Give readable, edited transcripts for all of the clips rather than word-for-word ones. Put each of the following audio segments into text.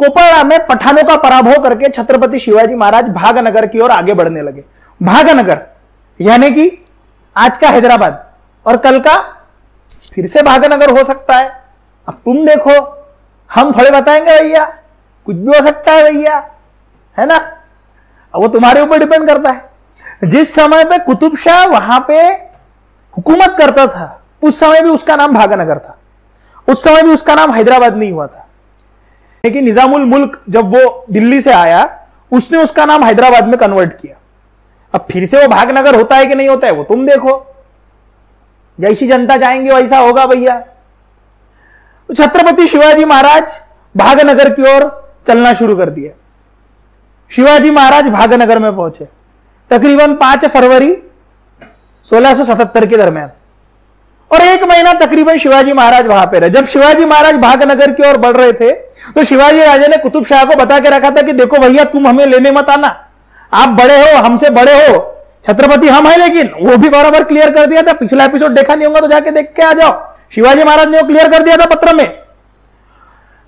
कोपरगांव में पठानों का पराभव करके छत्रपति शिवाजी महाराज भागनगर की ओर आगे बढ़ने लगे। भागनगर यानी कि आज का हैदराबाद और कल का फिर से भागनगर हो सकता है। अब तुम देखो, हम थोड़े बताएंगे भैया, कुछ भी हो सकता है भैया, है ना। अब वो तुम्हारे ऊपर डिपेंड करता है। जिस समय पे कुतुब शाह वहां पे हुकूमत करता था उस समय भी उसका नाम भागनगर था, उस समय भी उसका नाम हैदराबाद नहीं हुआ था। लेकिन निजामुल मुल्क जब वो दिल्ली से आया उसने उसका नाम हैदराबाद में कन्वर्ट किया। अब फिर से वो भागनगर होता है कि नहीं होता है वो तुम देखो, जैसी जनता चाहेंगे वैसा होगा भैया। तो छत्रपति शिवाजी महाराज भागनगर की ओर चलना शुरू कर दिया। शिवाजी महाराज भागनगर में पहुंचे तकरीबन 5 फरवरी 1677 के दरमियान, और 1 महीना तकरीबन शिवाजी महाराज वहां पे रहे। जब शिवाजी महाराज भागनगर की ओर बढ़ रहे थे तो शिवाजी राजे ने कुतुब शाह को बता के रखा था कि देखो भैया, तुम हमें लेने मत आना, आप बड़े हो, हमसे बड़े हो, छत्रपति हम हैं। लेकिन वो भी बराबर क्लियर कर दिया था। पिछला एपिसोड देखा नहीं होगा तो जाके देख के आ जाओ, शिवाजी महाराज ने वो क्लियर कर दिया था पत्र में।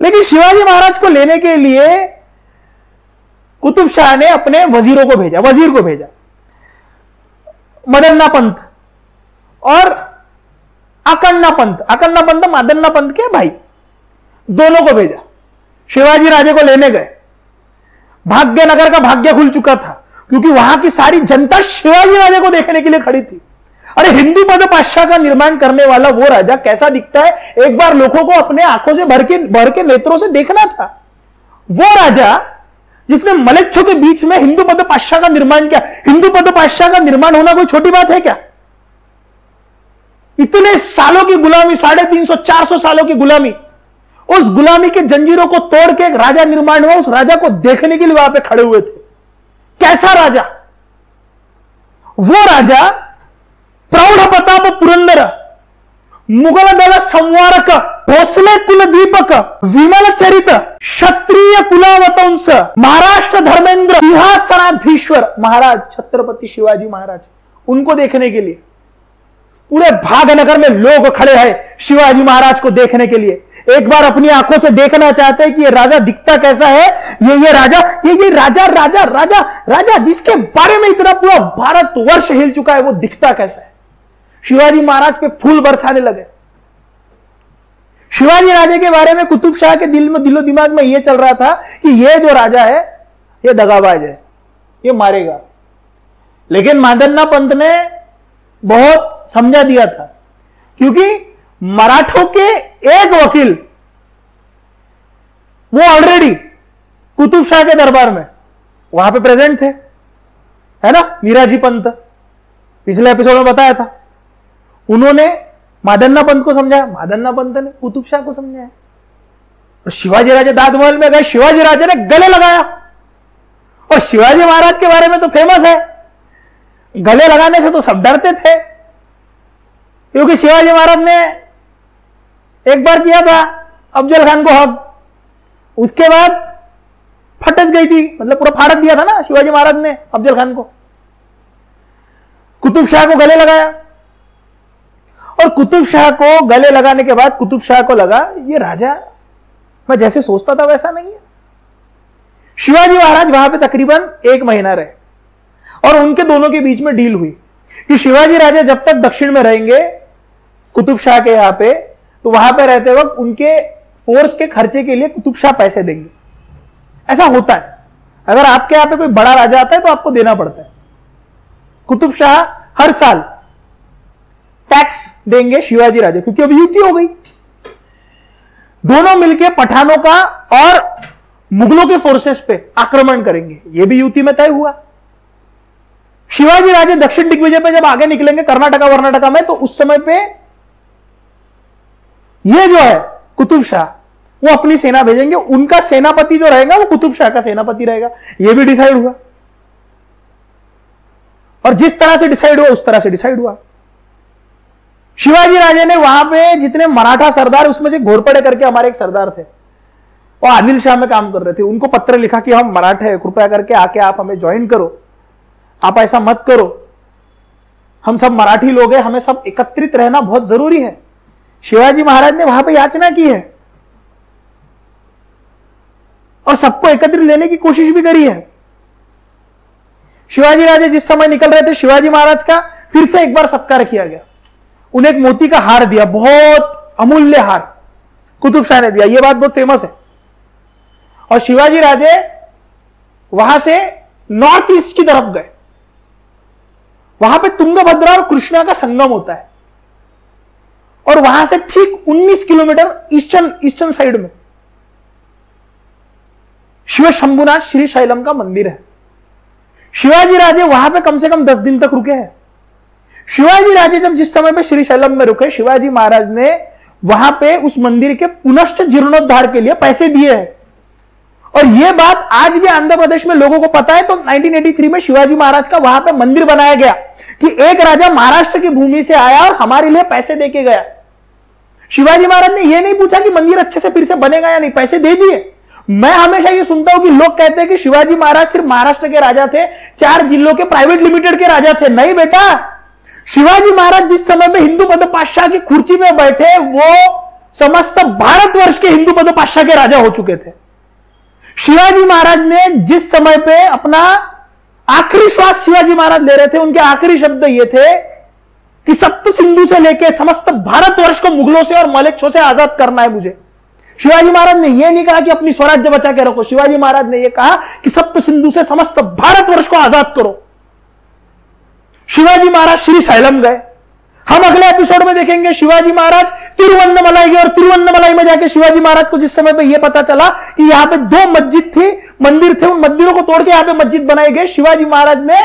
लेकिन शिवाजी महाराज को लेने के लिए कुतुब शाह ने अपने वजीर को भेजा, मदन्ना पंत और अकन्ना पंत मदन्ना पंत के भाई, दोनों को भेजा। शिवाजी राजे को लेने गए। भाग्यनगर का भाग्य खुल चुका था क्योंकि वहां की सारी जनता शिवाजी राजे को देखने के लिए खड़ी थी। अरे हिंदू पद पातशाह का निर्माण करने वाला वो राजा कैसा दिखता है, एक बार लोगों को अपने आंखों से भर के नेत्रों से देखना था। वो राजा जिसने मलेच्छों के बीच में हिंदू पद पातशाह का निर्माण किया। हिंदू पद पातशाह का निर्माण होना कोई छोटी बात है क्या? इतने सालों की गुलामी, 350-400 सालों की गुलामी, उस गुलामी के जंजीरों को तोड़ के एक राजा निर्माण हुआ। उस राजा को देखने के लिए वहां पे खड़े हुए थे। कैसा राजा? वो राजा प्रौढ़ प्रताप पुरंदर, मुगल दल संवारक, भोसले कुल दीपक, विमल चरित, क्षत्रिय कुलावतंस, महाराष्ट्र धर्मेंद्र, सिंहासनाधीश्वर महाराज छत्रपति शिवाजी महाराज, उनको देखने के लिए पूरे भागनगर में लोग खड़े हैं शिवाजी महाराज को देखने के लिए। एक बार अपनी आंखों से देखना चाहते हैं कि ये राजा दिखता कैसा है। ये राजा जिसके बारे में इतना पूरा भारतवर्ष हिल चुका है, वो दिखता कैसा है। शिवाजी महाराज पे फूल बरसाने लगे। शिवाजी राजे के बारे में कुतुब शाह के दिलो दिमाग में यह चल रहा था कि ये जो राजा है ये दगाबाज है, ये मारेगा। लेकिन मदन्ना पंत ने बहुत समझा दिया था, क्योंकि मराठों के एक वकील वो ऑलरेडी कुतुब शाह के दरबार में वहां पे प्रेजेंट थे, है ना, नीराजी पंत, पिछले एपिसोड में बताया था। उन्होंने मदन्ना पंत को समझाया, मदन्ना पंत ने कुतुब शाह को समझाया। और शिवाजी राजे दादमहल में गए, शिवाजी राजे ने गले लगाया। और शिवाजी महाराज के बारे में तो फेमस है, गले लगाने से तो सब डरते थे, क्योंकि शिवाजी महाराज ने एक बार किया था अफजल खान को हक, उसके बाद फटच गई थी, मतलब पूरा फाड़क दिया था ना शिवाजी महाराज ने अफजल खान को। कुतुब शाह को गले लगाया, और कुतुब शाह को गले लगाने के बाद कुतुब शाह को लगा ये राजा मैं जैसे सोचता था वैसा नहीं है। शिवाजी महाराज वहां पे तकरीबन 1 महीना रहे, और उनके दोनों के बीच में डील हुई कि शिवाजी राजा जब तक दक्षिण में रहेंगे कुतुब शाह के यहां पे, तो वहां पे रहते वक्त उनके फोर्स के खर्चे के लिए कुतुब शाह पैसे देंगे। ऐसा होता है, अगर आपके यहां पे कोई बड़ा राजा आता है तो आपको देना पड़ता है। कुतुब शाह हर साल टैक्स देंगे शिवाजी राजा, क्योंकि अब युति हो गई। दोनों मिलकर पठानों का और मुगलों के फोर्सेस पे आक्रमण करेंगे, यह भी युति में तय हुआ। शिवाजी राजे दक्षिण दिग्विजय पे जब आगे निकलेंगे कर्नाटका में, तो उस समय पे ये जो है कुतुब शाह वो अपनी सेना भेजेंगे। उनका सेनापति जो रहेगा वो कुतुब शाह का सेनापति रहेगा, यह भी डिसाइड हुआ। और जिस तरह से डिसाइड हुआ उस तरह से डिसाइड हुआ। शिवाजी राजे ने वहां पे जितने मराठा सरदार, उसमें से घोरपड़े करके हमारे एक सरदार थे, वो आदिल शाह में काम कर रहे थे, उनको पत्र लिखा कि हम मराठे हैं, कृपया करके आके आप हमें ज्वाइन करो, आप ऐसा मत करो, हम सब मराठी लोग हैं, हमें सब एकत्रित रहना बहुत जरूरी है। शिवाजी महाराज ने वहां पे याचना की है। और सबको एकत्रित लेने की कोशिश भी करी है। शिवाजी राजे जिस समय निकल रहे थे, शिवाजी महाराज का फिर से एक बार सत्कार किया गया। उन्हें एक मोती का हार दिया, बहुत अमूल्य हार कुतुब शाह ने दिया। यह बात बहुत फेमस है। और शिवाजी राजे वहां से नॉर्थ ईस्ट की तरफ गए। वहां पे तुंगभद्रा और कृष्णा का संगम होता है, और वहां से ठीक 19 किलोमीटर ईस्टर्न साइड में शिव शंभुनाथ श्रीशैलम का मंदिर है। शिवाजी राजे वहां पे कम से कम 10 दिन तक रुके हैं। शिवाजी राजे जब जिस समय पे श्रीशैलम में रुके, शिवाजी महाराज ने वहां पे उस मंदिर के पुनश्च जीर्णोद्धार के लिए पैसे दिए हैं। और यह बात आज भी आंध्र प्रदेश में लोगों को पता है। तो 1983 में शिवाजी महाराज का वहां पे मंदिर बनाया गया कि एक राजा महाराष्ट्र की भूमि से आया और हमारे लिए पैसे देके गया। शिवाजी महाराज ने यह नहीं पूछा कि मंदिर अच्छे से फिर से बनेगा या नहीं, पैसे दे दिए। मैं हमेशा ये सुनता हूं कि लोग कहते हैं कि शिवाजी महाराज सिर्फ महाराष्ट्र के राजा थे, 4 जिलों के प्राइवेट लिमिटेड के राजा थे। नहीं बेटा, शिवाजी महाराज जिस समय में हिंदू पद पातशाह की कुर्सी में बैठे, वो समस्त भारतवर्ष के हिंदू पद पातशाह के राजा हो चुके थे। शिवाजी महाराज ने जिस समय पे अपना आखिरी श्वास शिवाजी महाराज ले रहे थे, उनके आखिरी शब्द ये थे कि सप्त सिंधु से लेकर समस्त भारतवर्ष को मुगलों से और मलेच्छों से आजाद करना है मुझे। शिवाजी महाराज ने यह नहीं कहा कि अपनी स्वराज्य बचा के रखो। शिवाजी महाराज ने यह कहा कि सप्त सिंधु से समस्त भारतवर्ष को आजाद करो। शिवाजी महाराज श्रीशैलम गए। हम अगले एपिसोड में देखेंगे शिवाजी महाराज तिरुवन्नमलाई गए, और तिरुवन्नमलाई में जाके शिवाजी महाराज को जिस समय पे यह पता चला कि यहां पे 2 मस्जिद थी, मंदिर थे, उन मंदिरों को तोड़ के यहां पे मस्जिद बनाए गए। शिवाजी महाराज ने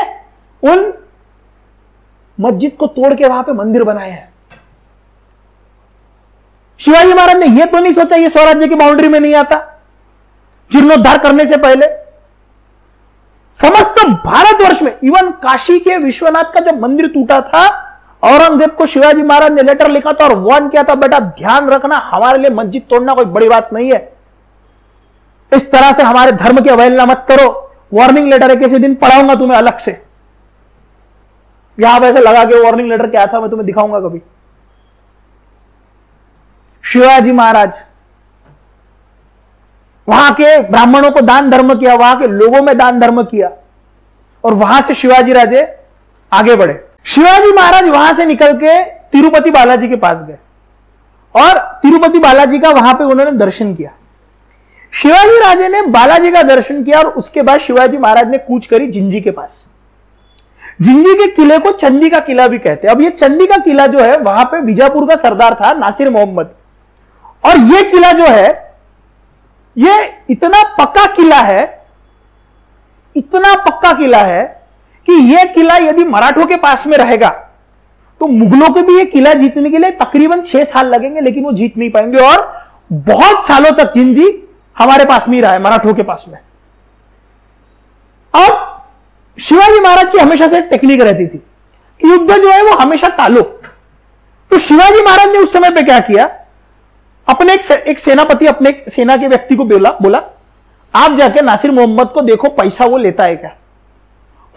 उन मस्जिद को तोड़ के वहां पे मंदिर बनाए हैं। शिवाजी महाराज ने यह तो नहीं सोचा ये स्वराज्य की बाउंड्री में नहीं आता, जीर्णोद्धार करने से पहले समस्त भारतवर्ष में, इवन काशी के विश्वनाथ का जब मंदिर टूटा था, औरंगजेब को शिवाजी महाराज ने लेटर लिखा था और वार्न किया था, बेटा ध्यान रखना, हमारे लिए मस्जिद तोड़ना कोई बड़ी बात नहीं है, इस तरह से हमारे धर्म की अवहेलना मत करो। वार्निंग लेटर है, किसी दिन पढ़ाऊंगा तुम्हें अलग से। यहां वैसे लगा के वार्निंग लेटर क्या था मैं तुम्हें दिखाऊंगा कभी। शिवाजी महाराज वहां के ब्राह्मणों को दान धर्म किया, वहां के लोगों में दान धर्म किया, और वहां से शिवाजी राजे आगे बढ़े। शिवाजी महाराज वहां से निकल के तिरुपति बालाजी के पास गए, और तिरुपति बालाजी का वहां पे उन्होंने दर्शन किया। शिवाजी राजे ने बालाजी का दर्शन किया, और उसके बाद शिवाजी महाराज ने कूच करी जिंजी के पास। जिंजी के किले को चंदी का किला भी कहते हैं। अब ये चंदी का किला जो है, वहां पे बीजापुर का सरदार था नासिर मोहम्मद, और ये किला जो है, ये इतना पक्का किला है, इतना पक्का किला है कि यह किला यदि मराठों के पास में रहेगा तो मुगलों को भी यह किला जीतने के लिए तकरीबन 6 साल लगेंगे, लेकिन वो जीत नहीं पाएंगे। और बहुत सालों तक जिंजी हमारे पास में ही रहा है, मराठों के पास में। अब शिवाजी महाराज की हमेशा से टेक्निक रहती थी कि युद्ध जो है वो हमेशा टालो। तो शिवाजी महाराज ने उस समय पे क्या किया, अपने एक सेनापति, अपने एक सेना के व्यक्ति को बोला आप जाके नासिर मोहम्मद को देखो पैसा वो लेता है क्या।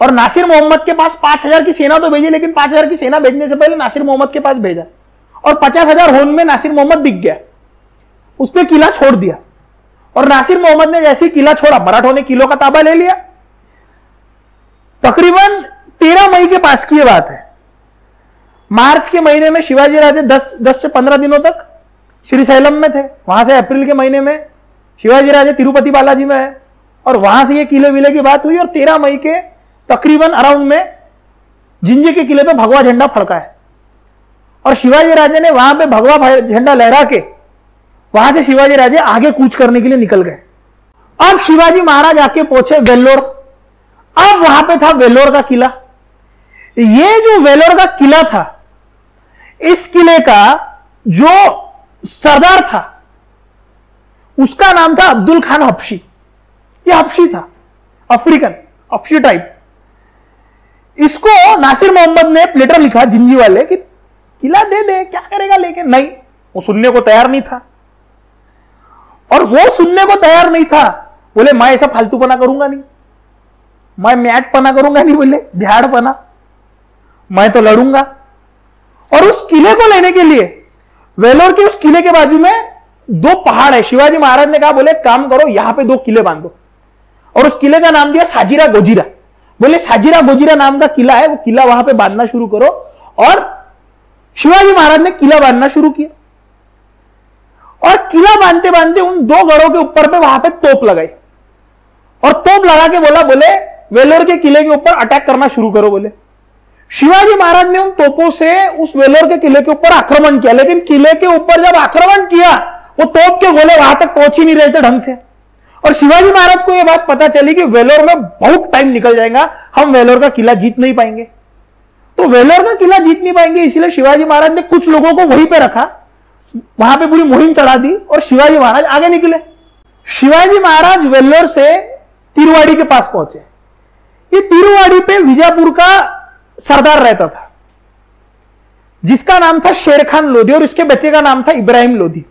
और नासिर मोहम्मद के पास 5000 की सेना तो भेजी, लेकिन 5000 की सेना भेजने से पहले नासिर मोहम्मद के पास भेजा, और 50,000 होन में नासिर मोहम्मद बिक गया। उसने किला छोड़ दिया, और नासिर मोहम्मद ने जैसे ही किला छोड़ा, मराठों ने किलो का ताबा ले लिया। तकरीबन 13 मई के पास की यह बात है। मार्च के महीने में शिवाजी राजे 10 से 15 दिनों तक श्रीशैलम में थे। वहां से अप्रैल के महीने में शिवाजी राजे तिरुपति बालाजी में है, और वहां से ये किले विले की बात हुई, और 13 मई के तकरीबन अराउंड में जिंजी के किले पे भगवा झंडा फड़का है, और शिवाजी राजे ने वहां पे भगवा झंडा लहरा के वहां से शिवाजी राजे आगे कूच करने के लिए निकल गए। अब शिवाजी महाराज आके पहुंचे वेल्लोर। अब वहां पे था वेल्लोर का किला। ये जो वेल्लोर का किला था, इस किले का जो सरदार था उसका नाम था अब्दुल खान हबशी। ये हबशी था, अफ्रीकन, हबशी टाइप। इसको नासिर मोहम्मद ने लेटर लिखा जिंजी वाले कि किला दे दे, क्या करेगा, लेकिन नहीं, वो सुनने को तैयार नहीं था। और वो सुनने को तैयार नहीं था, बोले मैं ऐसा फालतूपना करूंगा नहीं, मैं मैटपना करूंगा नहीं, बोले ध्याड़पना, मैं तो लड़ूंगा। और उस किले को लेने के लिए वेल्लोर के उस किले के बाजू में दो पहाड़ है। शिवाजी महाराज ने कहा, बोले काम करो, यहां पे 2 किले बांधो, और उस किले का नाम दिया साजिरा गोजिरा। बोले साजिरा गोजिरा नाम का किला है, वो किला वहां पे बांधना शुरू करो। और शिवाजी महाराज ने किला बांधना शुरू किया, और किला बांधते बांधते उन 2 गढ़ों के ऊपर पे वहां पे तोप लगाई, और तोप लगा के बोला, बोले वेलोर के किले के ऊपर अटैक करना शुरू करो। बोले शिवाजी महाराज ने उन तोपों से उस वेलोर के किले के ऊपर आक्रमण किया, लेकिन किले के ऊपर जब आक्रमण किया, वो तोप के गोले वहां तक पहुंच ही नहीं रहे थे ढंग से। और शिवाजी महाराज को यह बात पता चली कि वेलोर में बहुत टाइम निकल जाएगा, हम वेलोर का किला जीत नहीं पाएंगे। तो वेलोर का किला जीत नहीं पाएंगे, इसलिए शिवाजी महाराज ने कुछ लोगों को वहीं पे रखा, वहां पे पूरी मुहिम चढ़ा दी, और शिवाजी महाराज आगे निकले। शिवाजी महाराज वेल्लोर से तिरुवाड़ी के पास पहुंचे। ये तिरुवाड़ी पे विजापुर का सरदार रहता था, जिसका नाम था शेर खान लोधी, और इसके बेटे का नाम था इब्राहिम लोधी।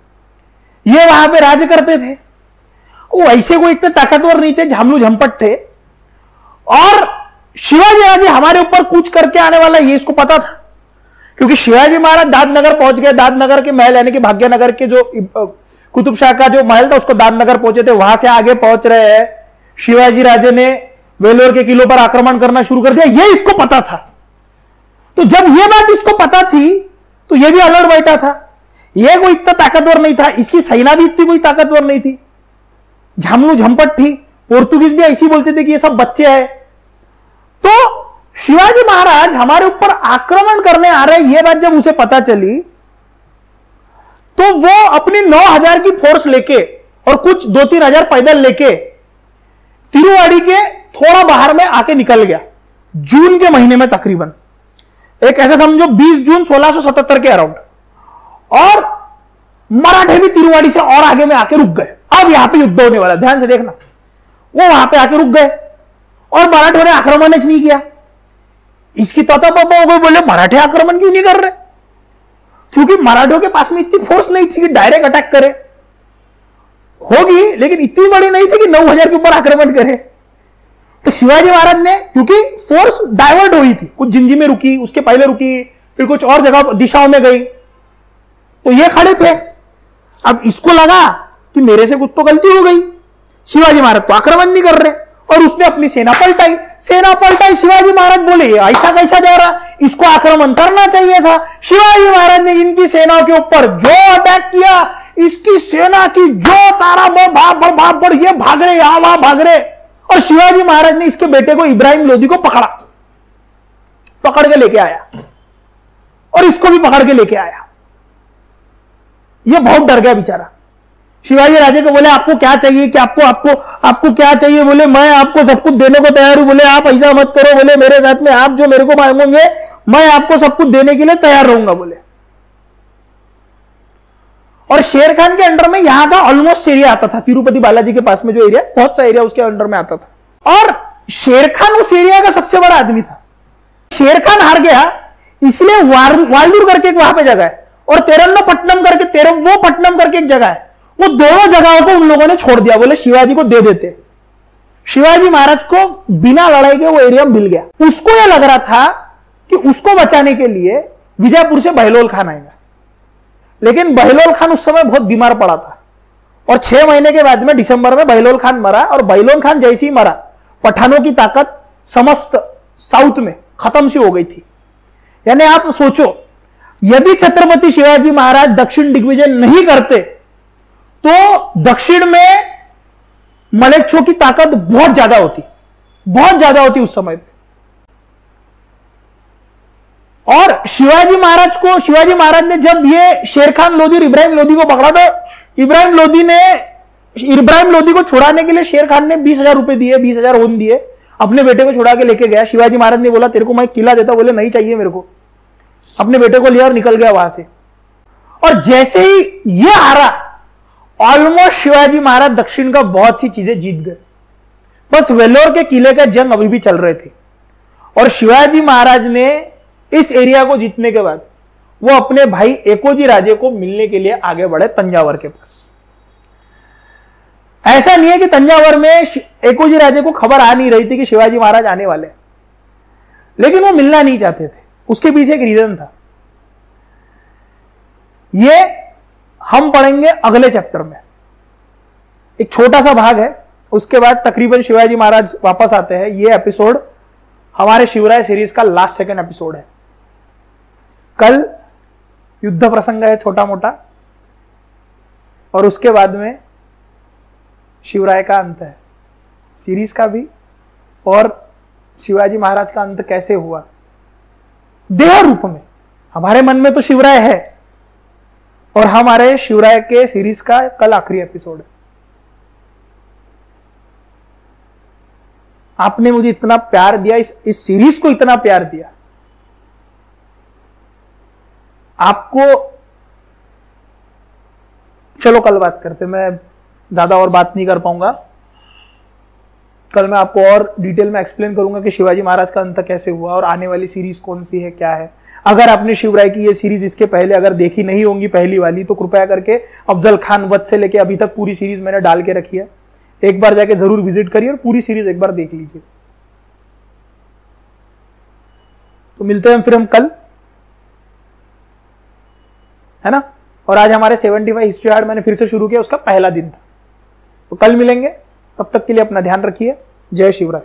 ये वहां पे राज्य करते थे। वो ऐसे कोई इतने ताकतवर नहीं थे, झामलू झमपट थे। और शिवाजी महाराज हमारे ऊपर कूच करके आने वाला, ये इसको पता था, क्योंकि शिवाजी महाराज दादनगर पहुंच गए। दादनगर के महल यानी कि भाग्यनगर के जो कुतुब शाह का जो महल था, उसको दादनगर पहुंचे थे, वहां से आगे पहुंच रहे हैं। शिवाजी राजे ने वेलोर के किलों पर आक्रमण करना शुरू कर दिया, ये इसको पता था। तो जब ये बात इसको पता थी, तो ये भी अलर्ट बैठा था। ये कोई इतना ताकतवर नहीं था, इसकी सेना भी इतनी कोई ताकतवर नहीं थी, झामलू झमपट थी। पोर्तुगीज भी ऐसी बोलते थे कि ये सब बच्चे हैं। तो शिवाजी महाराज हमारे ऊपर आक्रमण करने आ रहे, ये बात जब उसे पता चली, तो वो अपनी 9,000 की फोर्स लेके और कुछ 2-3 हजार पैदल लेके तिरुवाड़ी के थोड़ा बाहर में आके निकल गया, जून के महीने में तकरीबन। एक ऐसे समझो 20 जून 1677 के अराउंड। और मराठे भी तिरुवाड़ी से और आगे में आके रुक गए। अब यहां पे युद्ध होने वाला, ध्यान से देखना। वो वहां पे आके रुक गए और मराठों ने आक्रमण नहीं किया। इसकी तोता पापा हो गए, बोले मराठे आक्रमण क्यों नहीं कर रहे? क्योंकि मराठों के पास में इतनी फोर्स नहीं थी कि डायरेक्ट अटैक करे। होगी, लेकिन इतनी बड़ी नहीं थी कि 9,000 के ऊपर आक्रमण करे। तो शिवाजी महाराज ने, क्योंकि फोर्स डाइवर्ट हुई थी, कुछ जिंजी में रुकी, उसके पहले रुकी, फिर कुछ और जगह दिशाओं में गई, तो ये खड़े थे। अब इसको लगा कि मेरे से कुछ तो गलती हो गई, शिवाजी महाराज तो आक्रमण नहीं कर रहे, और उसने अपनी सेना पलटाई। शिवाजी महाराज बोले ऐसा कैसा जा रहा, इसको आक्रमण करना चाहिए था। शिवाजी महाराज ने इनकी सेनाओं के ऊपर जो अटैक किया, इसकी सेना की जो तारा भाग ये भाग रहे, यहां वहां भाग रहे। और शिवाजी महाराज ने इसके बेटे को इब्राहिम लोधी को पकड़ के लेके आया, और इसको भी पकड़ के लेके आया। ये बहुत डर गया बेचारा। शिवाजी राजे को बोले आपको क्या चाहिए, कि आपको क्या चाहिए? बोले मैं आपको सब कुछ देने को तैयार हूं। बोले आप ऐसा मत करो, बोले मेरे साथ में आप जो मेरे को मांगोगे मैं आपको सब कुछ देने के लिए तैयार रहूंगा। बोले, और शेर खान के अंडर में यहां का ऑलमोस्ट एरिया आता था, तिरुपति बालाजी के पास में जो एरिया, बहुत सा एरिया उसके अंडर में आता था। और शेर खान उस एरिया का सबसे बड़ा आदमी था। शेर खान हार गया, इसलिए वालदूर करके एक वहां पे जगह है, और तेरन्नपट्टनम करके एक जगह है। वो दोनों जगहों को उन लोगों ने छोड़ दिया, बोले शिवाजी को दे देते। शिवाजी महाराज को बिना लड़ाई के वो एरिया मिल गया। उसको यह लग रहा था कि उसको बचाने के लिए विजयपुर से बहलोल खान आएगा, लेकिन बहलोल खान उस समय बहुत बीमार पड़ा था। और 6 महीने के बाद में दिसंबर में बहलोल खान मरा, और बहलोल खान जैसे ही मरा, पठानों की ताकत समस्त साउथ में खत्म सी हो गई थी। यानी आप सोचो, यदि छत्रपति शिवाजी महाराज दक्षिण दिग्विजय नहीं करते, तो दक्षिण में मलेच्छों की ताकत बहुत ज्यादा होती उस समय पे। और शिवाजी महाराज ने जब ये शेर खान लोधी और इब्राहिम लोधी को पकड़ा, तो इब्राहिम लोधी को छुड़ाने के लिए शेर खान ने 20,000 रुपए दिए, 20,000 होन दिए, अपने बेटे को छुड़ा के लेके गया। शिवाजी महाराज ने बोला तेरे को मैं किला देता, बोले नहीं चाहिए मेरे को। अपने बेटे को लिया और निकल गया वहां से। और जैसे ही ये हारा, ऑलमोस्ट शिवाजी महाराज दक्षिण का बहुत सी चीजें जीत गए। बस वेल्लोर के किले का जंग अभी भी चल रहे थे, और शिवाजी महाराज ने इस एरिया को जीतने के बाद वो अपने भाई एकोजी राजे को मिलने के लिए आगे बढ़े तंजावर के पास। ऐसा नहीं है कि तंजावर में एकोजी राजे को खबर आ नहीं रही थी कि शिवाजी महाराज आने वाले, लेकिन वो मिलना नहीं चाहते थे। उसके पीछे एक रीजन था। ये हम पढ़ेंगे अगले चैप्टर में। एक छोटा सा भाग है, उसके बाद तकरीबन शिवाजी महाराज वापस आते हैं। ये एपिसोड हमारे शिवराय सीरीज का लास्ट सेकंड एपिसोड है। कल युद्ध प्रसंग है छोटा मोटा, और उसके बाद में शिवराय का अंत है सीरीज का भी, और शिवाजी महाराज का अंत कैसे हुआ देह रूप में। हमारे मन में तो शिवराय है, और हमारे शिवराय के सीरीज का कल आखिरी एपिसोड है। आपने मुझे इतना प्यार दिया, इस सीरीज को इतना प्यार दिया, आपको। चलो कल बात करते, मैं ज्यादा और बात नहीं कर पाऊंगा। कल मैं आपको और डिटेल में एक्सप्लेन करूंगा कि शिवाजी महाराज का अंत कैसे हुआ और आने वाली सीरीज कौन सी है, क्या है। अगर आपने शिवराय की ये सीरीज इसके पहले अगर देखी नहीं होंगी पहली वाली, तो कृपया करके अफजल खान वध से लेके अभी तक पूरी सीरीज मैंने डाल के रखी है, एक बार जाके जरूर विजिट करिए और पूरी सीरीज एक बार देख लीजिए। तो मिलते हैं फिर हम कल, है ना। और आज हमारे 75 हिस्ट्री हार्ड मैंने फिर से शुरू किया, उसका पहला दिन था। तो कल मिलेंगे, तब तक के लिए अपना ध्यान रखिए। जय शिवराय।